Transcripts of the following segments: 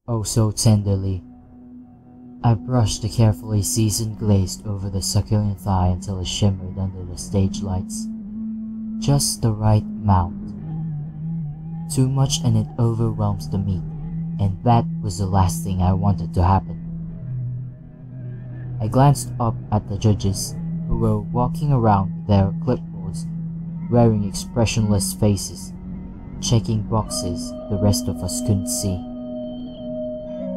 oh so tenderly. I brushed the carefully seasoned glaze over the succulent thigh until it shimmered under the stage lights. Just the right amount. Too much and it overwhelms the meat, and that was the last thing I wanted to happen. I glanced up at the judges, who were walking around with their clipboards, wearing expressionless faces, checking boxes the rest of us couldn't see.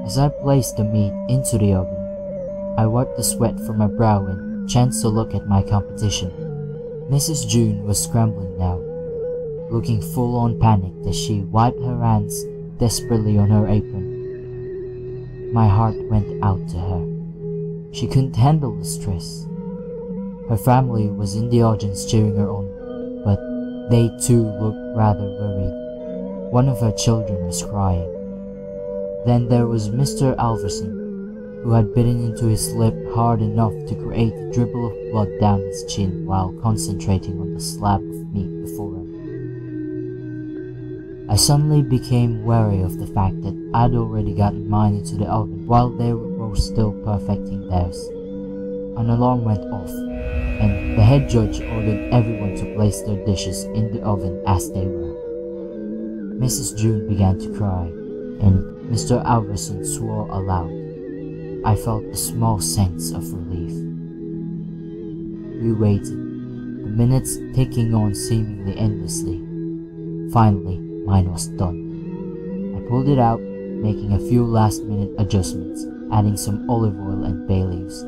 As I placed the meat into the oven, I wiped the sweat from my brow and chanced to look at my competition. Mrs. June was scrambling now, looking full-on panicked as she wiped her hands desperately on her apron. My heart went out to her. She couldn't handle the stress. Her family was in the audience cheering her on, but they too looked rather worried. One of her children was crying. Then there was Mr. Alverson, who had bitten into his lip hard enough to create a dribble of blood down his chin while concentrating on the slab of meat before him. I suddenly became wary of the fact that I'd already gotten mine into the oven while they were still perfecting theirs. An alarm went off, and the head judge ordered everyone to place their dishes in the oven as they were. Mrs. June began to cry, and Mr. Alverson swore aloud. I felt a small sense of relief. We waited, the minutes ticking on seemingly endlessly. Finally, mine was done. I pulled it out, making a few last-minute adjustments, adding some olive oil and bay leaves.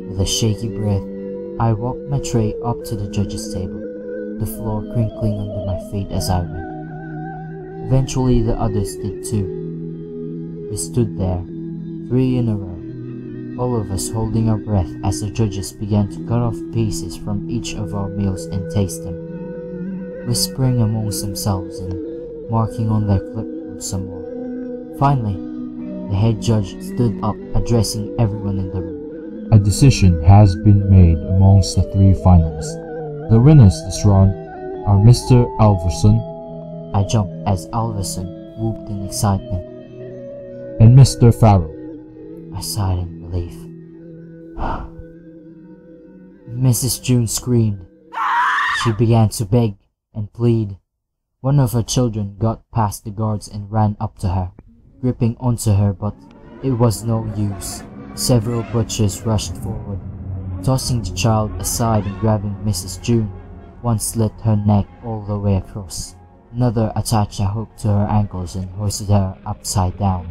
With a shaky breath, I walked my tray up to the judges' table, the floor crinkling under my feet as I went. Eventually, the others did too. We stood there, 3 in a row, all of us holding our breath as the judges began to cut off pieces from each of our meals and taste them, whispering amongst themselves and marking on their clipboards some more. Finally, the head judge stood up, addressing everyone in the room. A decision has been made amongst the 3 finalists. The winners this round are Mr. Alverson. I jumped as Alverson whooped in excitement. And Mr. Farrell. I sighed in relief. Mrs. June screamed. She began to beg and plead. One of her children got past the guards and ran up to her, gripping onto her, but it was no use. Several butchers rushed forward, tossing the child aside and grabbing Mrs. June. One slit her neck all the way across. Another attached a hook to her ankles and hoisted her upside down,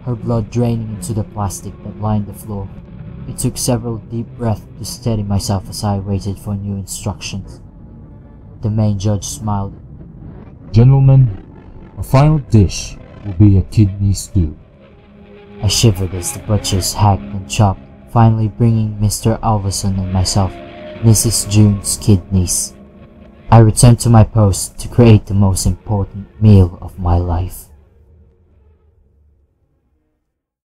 her blood draining into the plastic that lined the floor. It took several deep breaths to steady myself as I waited for new instructions. The main judge smiled. Gentlemen, our final dish will be a kidney stew. I shivered as the butchers hacked and chopped, finally bringing Mr. Alverson and myself Mrs. June's kidneys. I returned to my post to create the most important meal of my life.